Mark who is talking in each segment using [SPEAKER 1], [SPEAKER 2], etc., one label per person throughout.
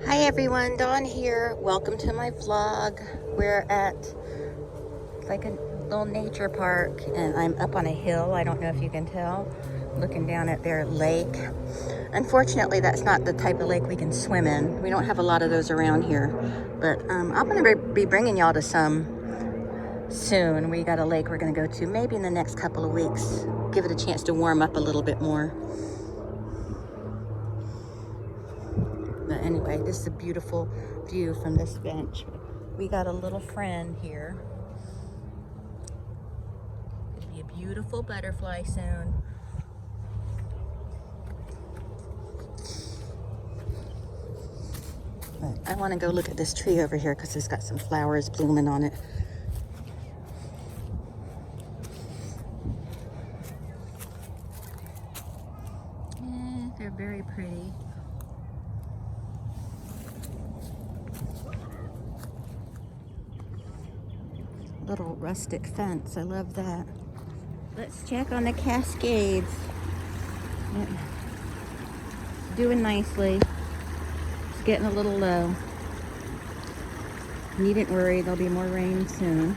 [SPEAKER 1] Hi everyone, Dawn here. Welcome to my vlog. We're at like a little nature park and I'm up on a hill. I don't know if you can tell, looking down at their lake. Unfortunately, that's not the type of lake we can swim in. We don't have a lot of those around here, but I'm gonna be bringing y'all to some soon. We got a lake we're gonna go to maybe in the next couple of weeks. Give it a chance to warm up a little bit more. But anyway, this is a beautiful view from this bench. We got a little friend here. It'll be a beautiful butterfly soon. But I want to go look at this tree over here because it's got some flowers blooming on it. They're very pretty. Little rustic fence. I love that. Let's check on the Cascades. Yeah. Doing nicely. It's getting a little low. Needn't worry, there'll be more rain soon.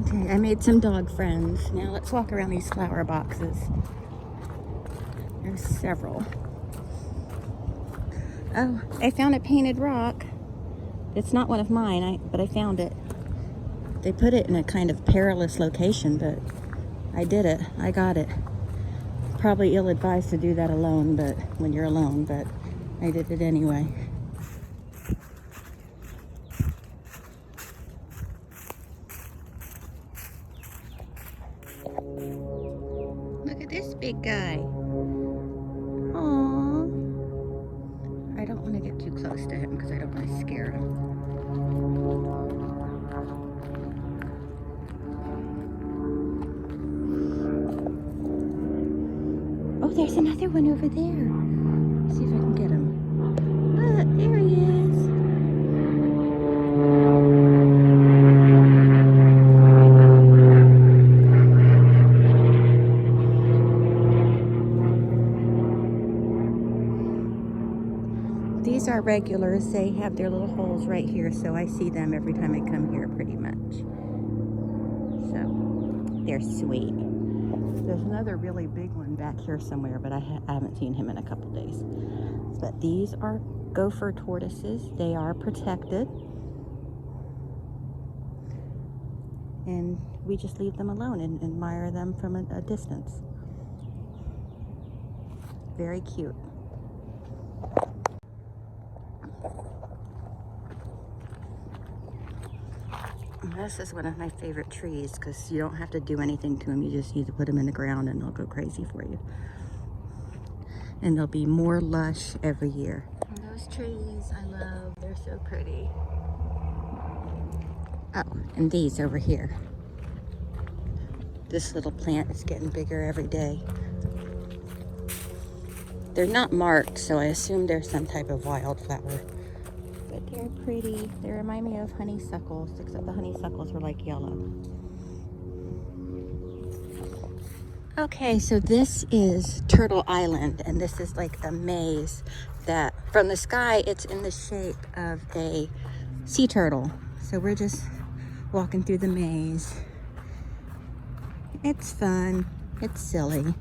[SPEAKER 1] Okay, I made some dog friends. Now let's walk around these flower boxes. There's several. Oh, I found a painted rock. It's not one of mine, but I found it. They put it in a kind of perilous location, but I did it. I got it. Probably ill-advised to do that alone, but when you're alone, but I did it anyway. Look at this big guy. Aww. I don't want to get too close to him because I don't want to scare him. Oh, there's another one over there. Let's see if I can get him. Look, there he is. These are regulars. They have their little holes right here, so I see them every time I come here pretty much. So, they're sweet. There's another really big one back here somewhere, but I haven't seen him in a couple days. But these are gopher tortoises. They are protected. And we just leave them alone and admire them from a distance. Very cute. This is one of my favorite trees because you don't have to do anything to them. You just need to put them in the ground and they'll go crazy for you. And they'll be more lush every year. And those trees I love. They're so pretty. Oh, and these over here. This little plant is getting bigger every day. They're not marked, so I assume they're some type of wildflower. But they're pretty. They remind me of honeysuckles, except the honeysuckles were like yellow. Okay, so this is Turtle Island, and this is like a maze that from the sky, it's in the shape of a sea turtle. So we're just walking through the maze. It's fun. It's silly.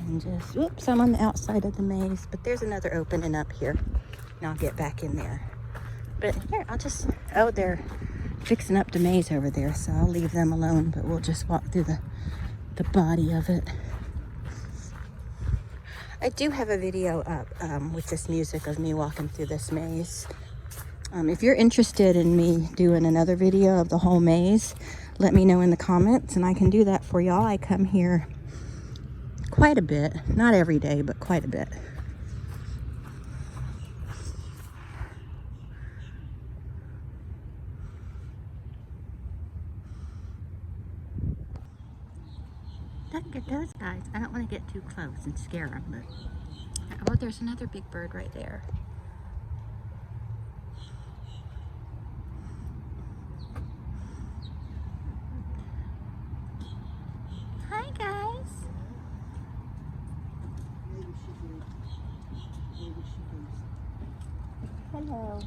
[SPEAKER 1] And just, whoops, I'm on the outside of the maze, but there's another opening up here, and I'll get back in there. But here, I'll just, oh, they're fixing up the maze over there, so I'll leave them alone, but we'll just walk through the body of it. I do have a video up with this music of me walking through this maze. If you're interested in me doing another video of the whole maze, let me know in the comments, and I can do that for y'all. I come here quite a bit, not every day, but quite a bit. Look at those guys. I don't want to get too close and scare them, but oh, there's another big bird right there. Hello.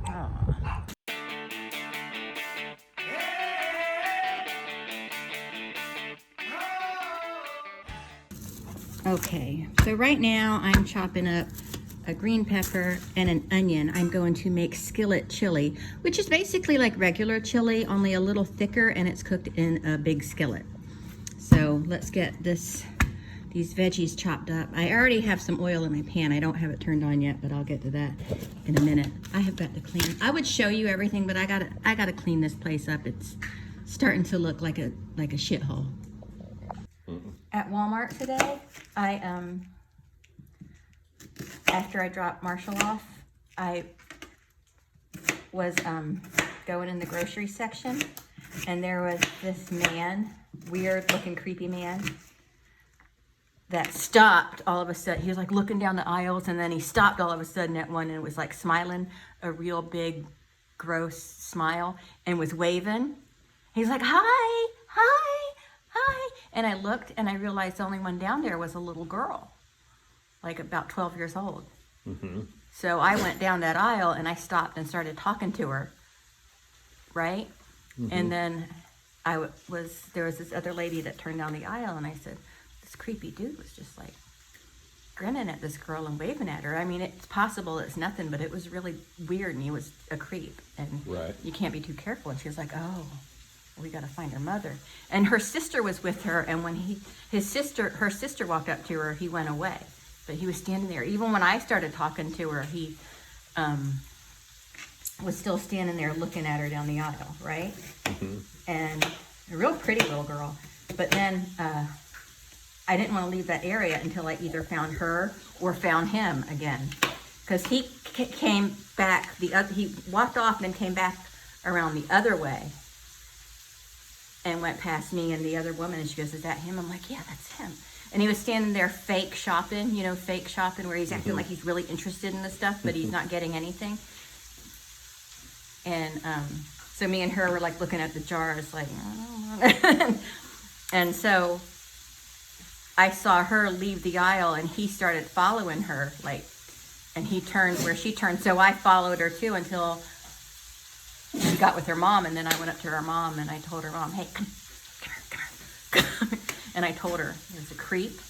[SPEAKER 1] Aw. Okay, so right now I'm chopping up a green pepper and an onion. I'm going to make skillet chili, which is basically like regular chili, only a little thicker, and it's cooked in a big skillet. So let's get these veggies chopped up. I already have some oil in my pan. I don't have it turned on yet, but I'll get to that in a minute. I have got to clean. I would show you everything, but I gotta clean this place up. It's starting to look like a shithole. At Walmart today, after I dropped Marshall off, I was going in the grocery section, and there was this man, weird looking creepy man, that stopped all of a sudden. He was like looking down the aisles, and then he stopped all of a sudden at one and was like smiling, a real big gross smile, and was waving. He's like, hi, hi, hi. And I looked and I realized the only one down there was a little girl, like about 12 years old. Mm-hmm. So I went down that aisle and I stopped and started talking to her, right? Mm-hmm. And then there was this other lady that turned down the aisle, and I said, this creepy dude was just like grinning at this girl and waving at her. I mean, it's possible it's nothing, but it was really weird, and he was a creep, and you can't be too careful. And she was like, oh, we got to find her mother. And her sister was with her, and when her sister walked up to her, he went away. But he was standing there. Even when I started talking to her, he was still standing there looking at her down the aisle, right? Mm-hmm. And a real pretty little girl. But then I didn't want to leave that area until I either found her or found him again. Because he came back, he walked off and then came back around the other way and went past me and the other woman, and she goes, is that him? I'm like, yeah, that's him. And he was standing there fake shopping, where he's acting like he's really interested in the stuff, but he's not getting anything. And so me and her were like looking at the jars, like, and so I saw her leave the aisle, and he started following her, like, and he turned where she turned. So I followed her too until she got with her mom, and then I went up to her mom and I told her mom, hey, come here. And I told her, there's a creep.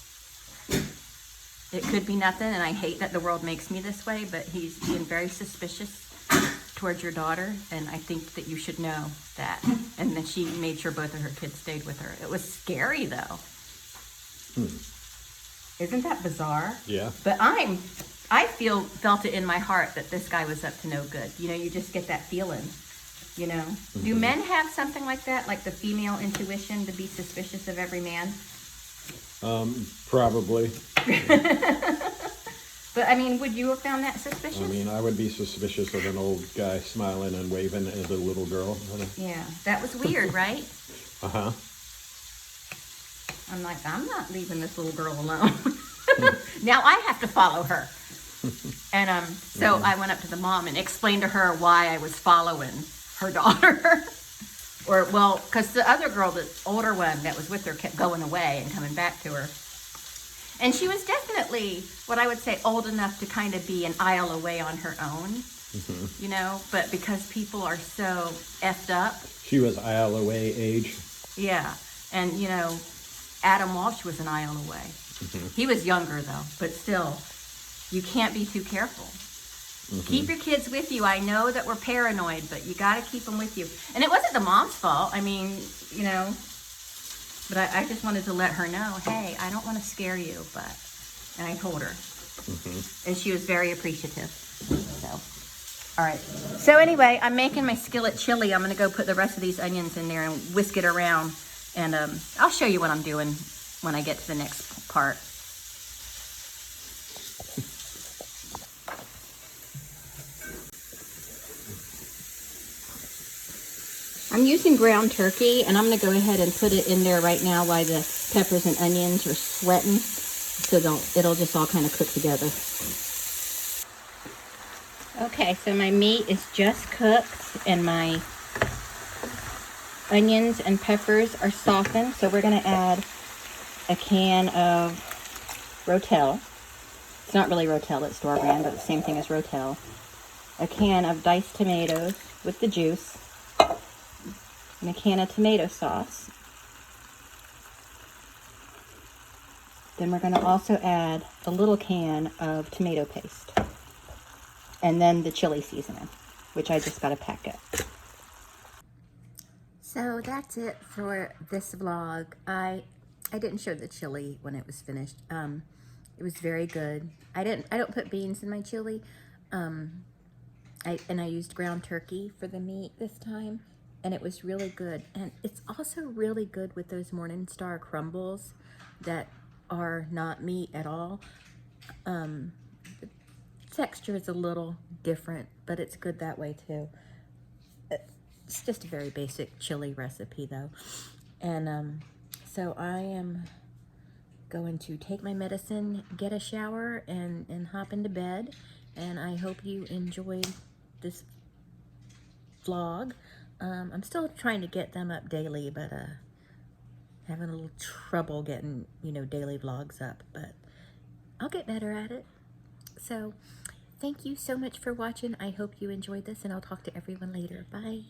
[SPEAKER 1] It could be nothing, and I hate that the world makes me this way, but he's being very suspicious towards your daughter, and I think that you should know that. And then she made sure both of her kids stayed with her. It was scary, though. Isn't that bizarre?
[SPEAKER 2] Yeah.
[SPEAKER 1] But I felt it in my heart that this guy was up to no good. You just get that feeling. Mm-hmm. Do men have something like that, like the female intuition to be suspicious of every man?
[SPEAKER 2] Probably.
[SPEAKER 1] But I mean, would you have found that suspicious?
[SPEAKER 2] I mean, I would be suspicious of an old guy smiling and waving at a little girl.
[SPEAKER 1] Yeah, that was weird, right?
[SPEAKER 2] Uh-huh.
[SPEAKER 1] I'm like, I'm not leaving this little girl alone. Now I have to follow her. And so I went up to the mom and explained to her why I was following her daughter. Because the other girl, the older one that was with her, kept going away and coming back to her. And she was definitely, what I would say, old enough to kind of be an aisle away on her own, but because people are so effed up.
[SPEAKER 2] She was aisle away age.
[SPEAKER 1] Yeah. And, Adam Walsh was an aisle away. Mm-hmm. He was younger, though, but still, you can't be too careful. Mm-hmm. Keep your kids with you. I know that we're paranoid, but you got to keep them with you. And it wasn't the mom's fault. I mean, but I just wanted to let her know, hey, I don't want to scare you, and I told her. Mm-hmm. And she was very appreciative. So, all right. So anyway, I'm making my skillet chili. I'm going to go put the rest of these onions in there and whisk it around. And I'll show you what I'm doing when I get to the next part. I'm using ground turkey, and I'm going to go ahead and put it in there right now while the peppers and onions are sweating, so it'll just all kind of cook together. Okay, so my meat is just cooked, and my onions and peppers are softened, so we're going to add a can of Rotel. It's not really Rotel, it's store brand, but the same thing as Rotel. A can of diced tomatoes with the juice, and a can of tomato sauce. Then we're going to also add a little can of tomato paste, and then the chili seasoning, which I just got a packet. So that's it for this vlog. I didn't show the chili when it was finished. It was very good. I don't put beans in my chili. I used ground turkey for the meat this time, and it was really good. And it's also really good with those Morningstar crumbles that are not meat at all. The texture is a little different, but it's good that way too. It's just a very basic chili recipe though. And so I am going to take my medicine, get a shower, and hop into bed. And I hope you enjoyed this vlog. I'm still trying to get them up daily, but having a little trouble getting, daily vlogs up, but I'll get better at it. So thank you so much for watching. I hope you enjoyed this, and I'll talk to everyone later. Bye.